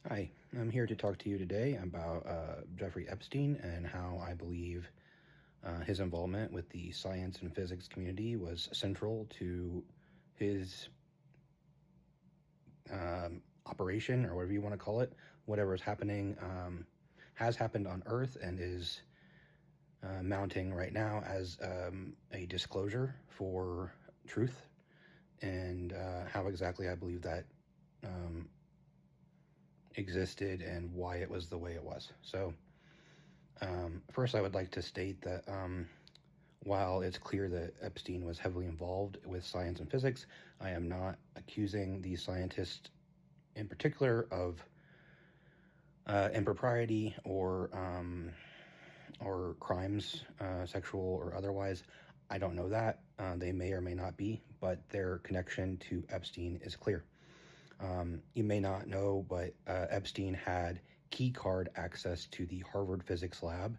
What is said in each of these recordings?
Hi, I'm here to talk to you today about Jeffrey Epstein and how I believe his involvement with the science and physics community was central to his operation, or whatever you want to call it. Whatever is happening has happened on Earth and is mounting right now as a disclosure for truth, and how exactly I believe that existed and why it was the way it was. So, first, I would like to state that while it's clear that Epstein was heavily involved with science and physics, I am not accusing these scientists in particular of impropriety or crimes, sexual or otherwise. I don't know that. They may or may not be, but their connection to Epstein is clear. You may not know, but Epstein had key card access to the Harvard physics lab,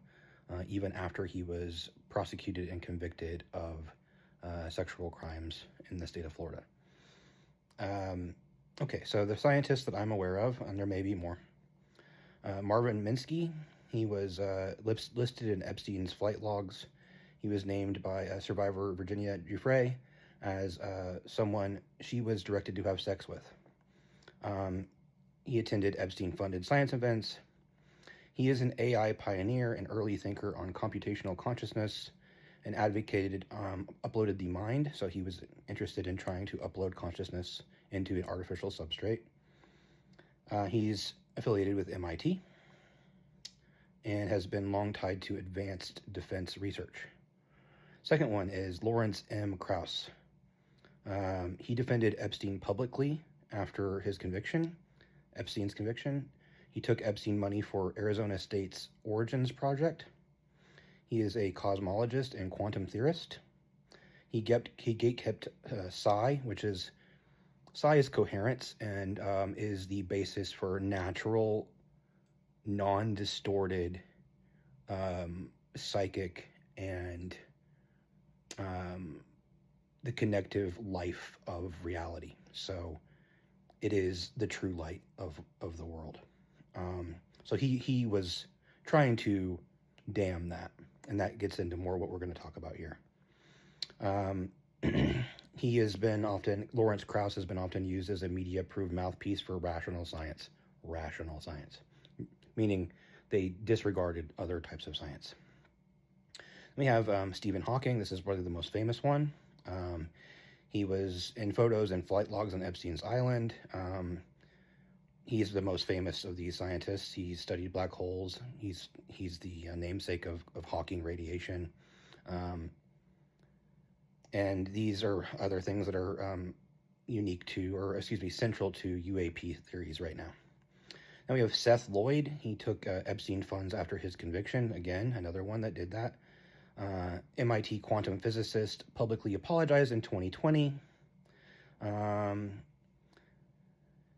even after he was prosecuted and convicted of sexual crimes in the state of Florida. Okay, so the scientists that I'm aware of, and there may be more. Marvin Minsky, he was listed in Epstein's flight logs. He was named by survivor Virginia Giuffre as someone she was directed to have sex with. He attended Epstein-funded science events. He is an AI pioneer and early thinker on computational consciousness, and advocated uploaded the mind, so he was interested in trying to upload consciousness into an artificial substrate. He's affiliated with MIT and has been long tied to advanced defense research. Second one is Lawrence M. Krauss. He defended Epstein publicly after his conviction, Epstein's conviction. He took Epstein money for Arizona State's Origins Project. He is a cosmologist and quantum theorist. He gatekept psi, which is psi is coherence and is the basis for natural, non-distorted psychic and the connective life of reality. So it is the true light of the world. So he was trying to damn that, and that gets into more what we're going to talk about here. He has been Lawrence Krauss has been often used as a media-approved mouthpiece for rational science, meaning they disregarded other types of science. We have Stephen Hawking. This is probably the most famous one. He was in photos and flight logs on Epstein's Island. He's the most famous of these scientists. He studied black holes. He's the namesake of Hawking radiation. And these are other things that are central to UAP theories right now. Then we have Seth Lloyd. He took Epstein funds after his conviction. Again, another one that did that. MIT quantum physicist publicly apologized in 2020.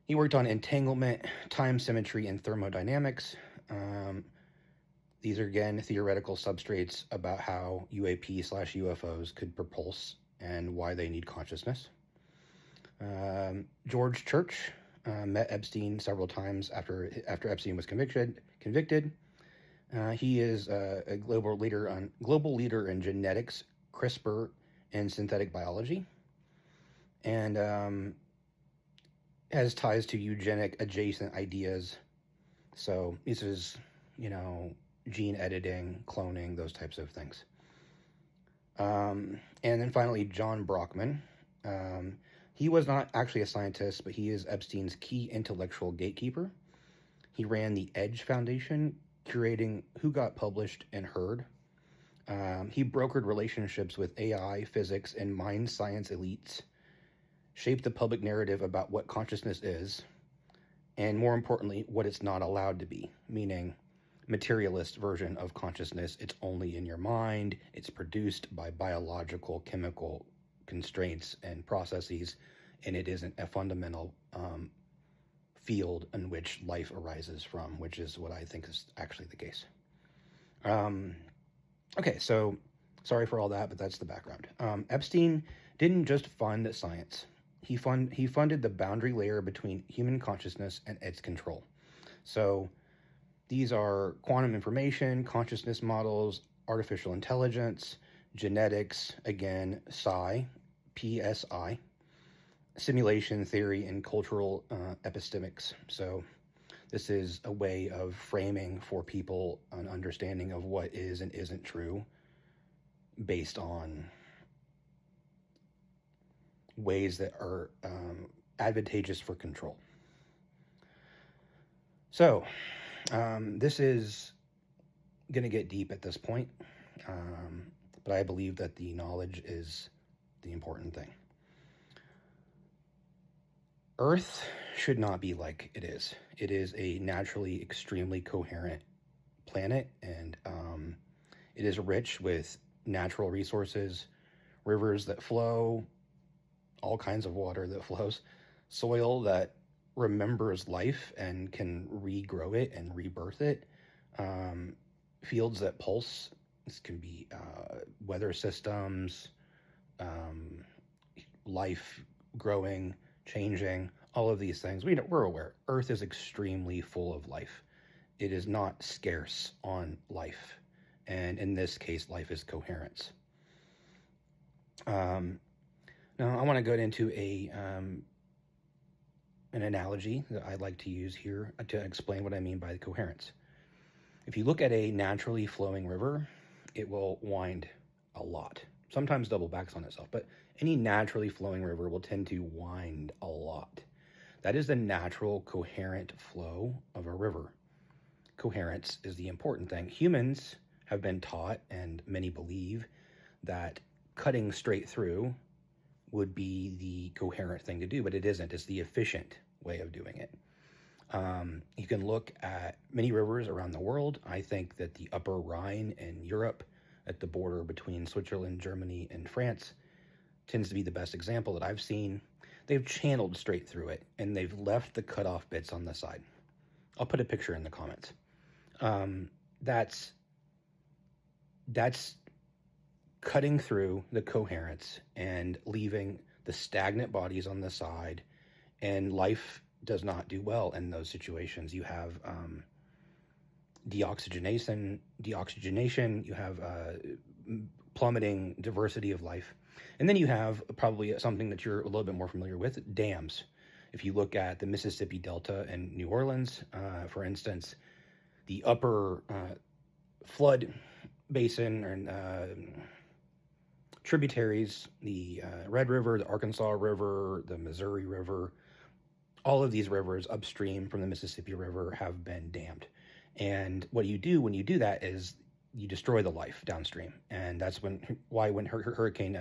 He worked on entanglement, time symmetry, and thermodynamics. These are, again, theoretical substrates about how UAP/UFOs could propulse and why they need consciousness. George Church met Epstein several times after Epstein was convicted. He is a global leader in genetics, CRISPR, and synthetic biology, and has ties to eugenic adjacent ideas. So this is, gene editing, cloning, those types of things. And then finally, John Brockman. He was not actually a scientist, but he is Epstein's key intellectual gatekeeper. He ran the Edge Foundation, curating who got published and heard. He brokered relationships with AI, physics, and mind science elites, shaped the public narrative about what consciousness is, and more importantly, what it's not allowed to be, meaning materialist version of consciousness. It's only in your mind. It's produced by biological, chemical constraints and processes, and it isn't a fundamental field in which life arises from, which is what I think is actually the case. Okay, so sorry for all that, but that's the background. Epstein didn't just fund science. He funded the boundary layer between human consciousness and its control. So these are quantum information, consciousness models, artificial intelligence, genetics, again, PSI, simulation theory, and cultural epistemics. So this is a way of framing for people an understanding of what is and isn't true based on ways that are advantageous for control. So this is going to get deep at this point, but I believe that the knowledge is the important thing. Earth should not be like it is. It is a naturally extremely coherent planet, and it is rich with natural resources, rivers that flow, all kinds of water that flows, soil that remembers life and can regrow it and rebirth it, fields that pulse. This can be weather systems, life growing, changing, all of these things. We're aware. Earth is extremely full of life. It is not scarce on life. And in this case, life is coherence. Now, I want to go into an analogy that I like to use here to explain what I mean by coherence. If you look at a naturally flowing river, it will wind a lot, sometimes double backs on itself, but any naturally flowing river will tend to wind a lot. That is the natural coherent flow of a river. Coherence is the important thing. Humans have been taught, and many believe, that cutting straight through would be the coherent thing to do, but it isn't. It's the efficient way of doing it. You can look at many rivers around the world. I think that the Upper Rhine in Europe, at the border between Switzerland, Germany, and France, tends to be the best example that I've seen. They've channeled straight through it, and they've left the cutoff bits on the side. I'll put a picture in the comments. That's cutting through the coherence and leaving the stagnant bodies on the side, and life does not do well in those situations. You have deoxygenation, you have plummeting diversity of life, and then you have probably something that you're a little bit more familiar with, dams. If you look at the Mississippi Delta in New Orleans, for instance, the upper flood basin and tributaries, the Red River, the Arkansas River, the Missouri River, all of these rivers upstream from the Mississippi River have been dammed. And what you do when you do that is you destroy the life downstream. And that's when Hurricane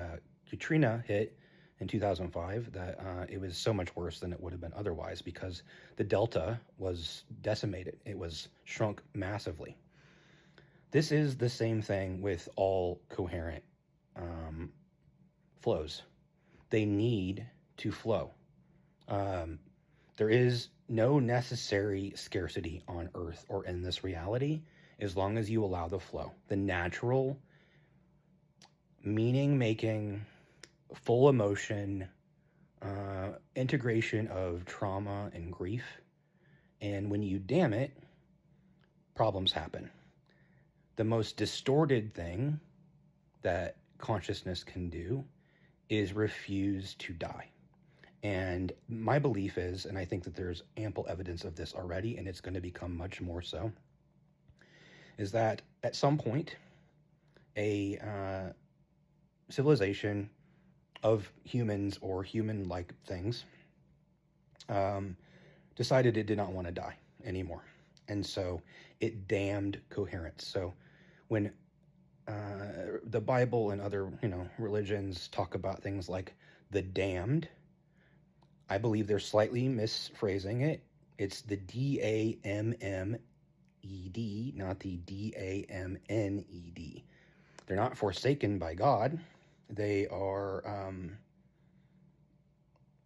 Katrina hit in 2005, that it was so much worse than it would have been otherwise, because the delta was decimated. It was shrunk massively. This is the same thing with all coherent flows. They need to flow. There is no necessary scarcity on Earth or in this reality as long as you allow the flow. The natural, meaning-making, full emotion, integration of trauma and grief. And when you dam it, problems happen. The most distorted thing that consciousness can do is refuse to die. And my belief is, and I think that there's ample evidence of this already, and it's going to become much more so, is that at some point, a civilization of humans or human-like things decided it did not want to die anymore. And so it damned coherence. So when the Bible and other, religions talk about things like the damned, I believe they're slightly misphrasing it. It's the DAMMED, not the DAMNED. They're not forsaken by God. They are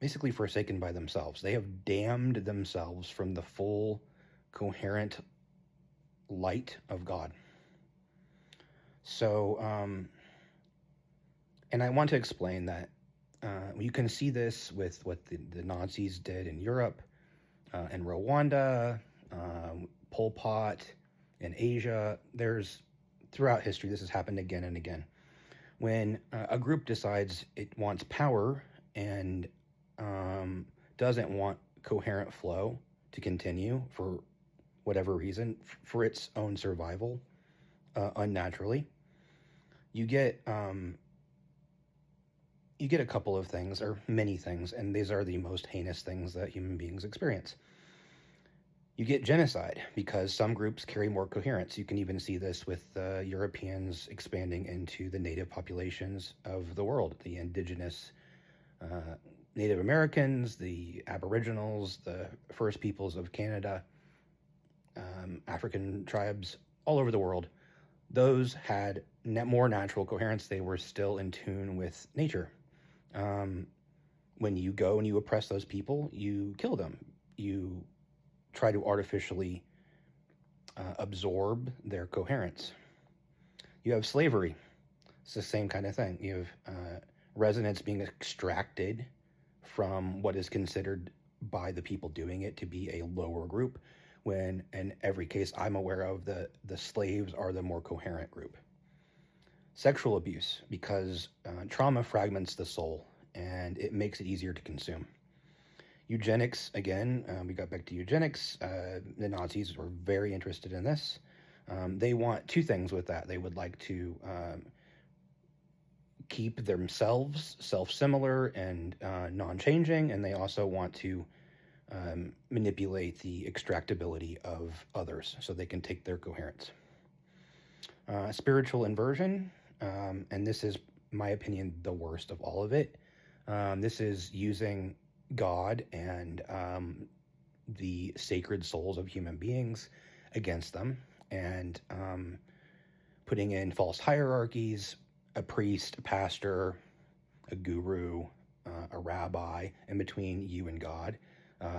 basically forsaken by themselves. They have damned themselves from the full, coherent light of God. So, and I want to explain that you can see this with what the Nazis did in Europe, in Rwanda, Pol Pot in Asia. Throughout history, this has happened again and again. When a group decides it wants power and doesn't want coherent flow to continue for whatever reason, for its own survival, unnaturally, you get a couple of things, or many things, and these are the most heinous things that human beings experience. You get genocide because some groups carry more coherence. You can even see this with Europeans expanding into the native populations of the world, the indigenous Native Americans, the Aboriginals, the First Peoples of Canada, African tribes all over the world. Those had more natural coherence. They were still in tune with nature. When you go and you oppress those people, you kill them. You try to artificially absorb their coherence. You have slavery. It's the same kind of thing. You have residents being extracted from what is considered by the people doing it to be a lower group, when in every case I'm aware of, the slaves are the more coherent group. Sexual abuse, because trauma fragments the soul and it makes it easier to consume. Eugenics, again, we got back to eugenics. The Nazis were very interested in this. They want two things with that. They would like to keep themselves self-similar and non-changing, and they also want to manipulate the extractability of others so they can take their coherence. Spiritual inversion, and this is, in my opinion, the worst of all of it. This is using God and the sacred souls of human beings against them, and putting in false hierarchies, a priest, a pastor, a guru, a rabbi in between you and God.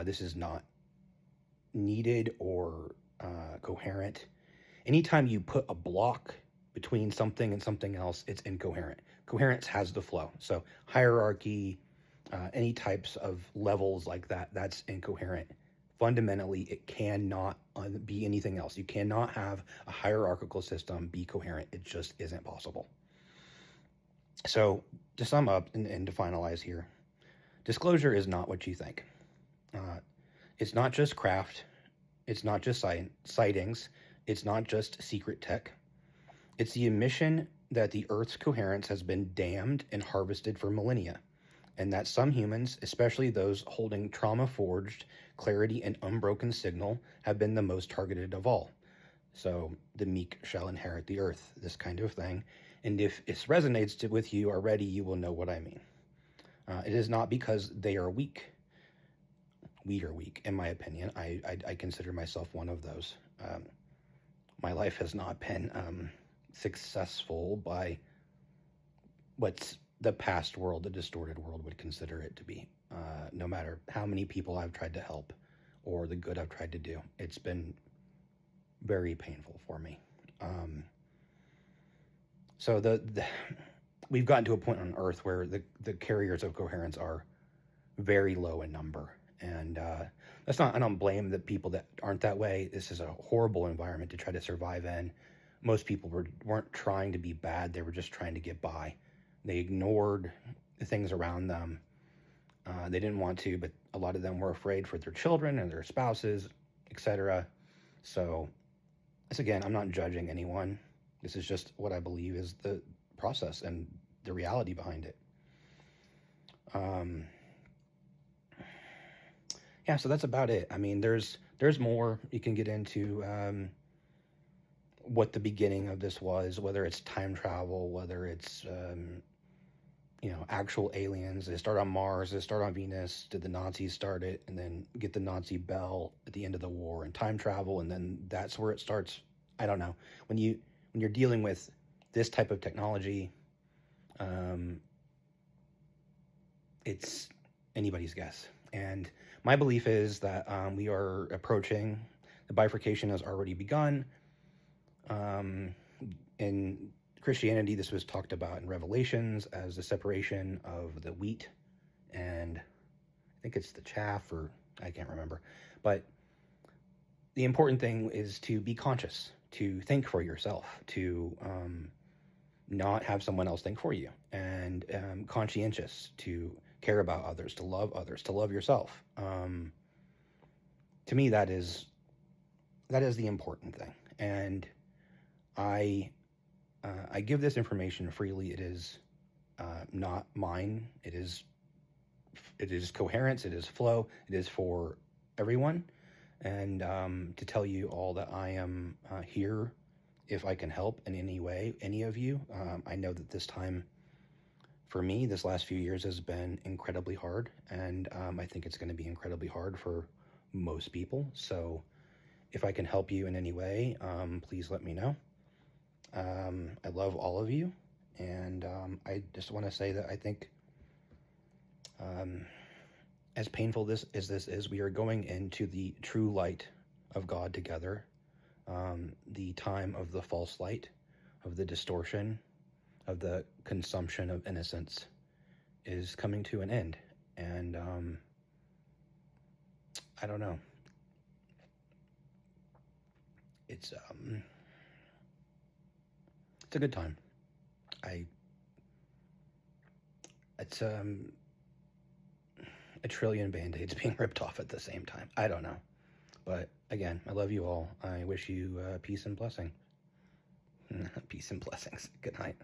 This is not needed or coherent. Anytime you put a block between something and something else, it's incoherent. Coherence has the flow. So hierarchy, any types of levels like that, that's incoherent. Fundamentally, it cannot be anything else. You cannot have a hierarchical system be coherent. It just isn't possible. So to sum up and to finalize here, disclosure is not what you think. It's not just craft. It's not just sightings. It's not just secret tech. It's the admission that the Earth's coherence has been damned and harvested for millennia, and that some humans, especially those holding trauma-forged clarity and unbroken signal, have been the most targeted of all. So the meek shall inherit the earth, this kind of thing. And if it resonates with you already, you will know what I mean. It is not because they are weak. We are weak, in my opinion. I consider myself one of those. My life has not been successful by what's the past world, the distorted world, would consider it to be. No matter how many people I've tried to help or the good I've tried to do, it's been very painful for me. So we've gotten to a point on Earth where the carriers of coherence are very low in number. And that's not, I don't blame the people that aren't that way. This is a horrible environment to try to survive in. Most people weren't trying to be bad. They were just trying to get by. They ignored the things around them. They didn't want to, but a lot of them were afraid for their children and their spouses, etc. So, again, I'm not judging anyone. This is just what I believe is the process and the reality behind it. Yeah, so that's about it. I mean, there's more you can get into. What the beginning of this was, whether it's time travel, whether it's actual aliens. Did they start on Mars? Did they start on Venus? Did the Nazis start it and then get the Nazi bell at the end of the war and time travel, and then that's where it starts? I don't know. When you're dealing with this type of technology, it's anybody's guess. And my belief is that we are approaching, the bifurcation has already begun. In Christianity, this was talked about in Revelations as the separation of the wheat and I think it's the chaff, or I can't remember. But the important thing is to be conscious, to think for yourself, to not have someone else think for you, and conscientious, to care about others, to love yourself. To me, that is the important thing, and I I give this information freely. It is not mine. It is coherence. It is flow. It is for everyone, and to tell you all that I am here if I can help in any way, any of you. I know that this time for me, this last few years has been incredibly hard, and I think it's going to be incredibly hard for most people. So if I can help you in any way, please let me know. I love all of you, and I just want to say that I think, as painful as this is, we are going into the true light of God together. The time of the false light, of the distortion, of the consumption of innocence is coming to an end. And I don't know. It's a good time. It's a trillion band-aids being ripped off at the same time. I don't know. But again, I love you all. I wish you peace and blessing. Peace and blessings. Good night.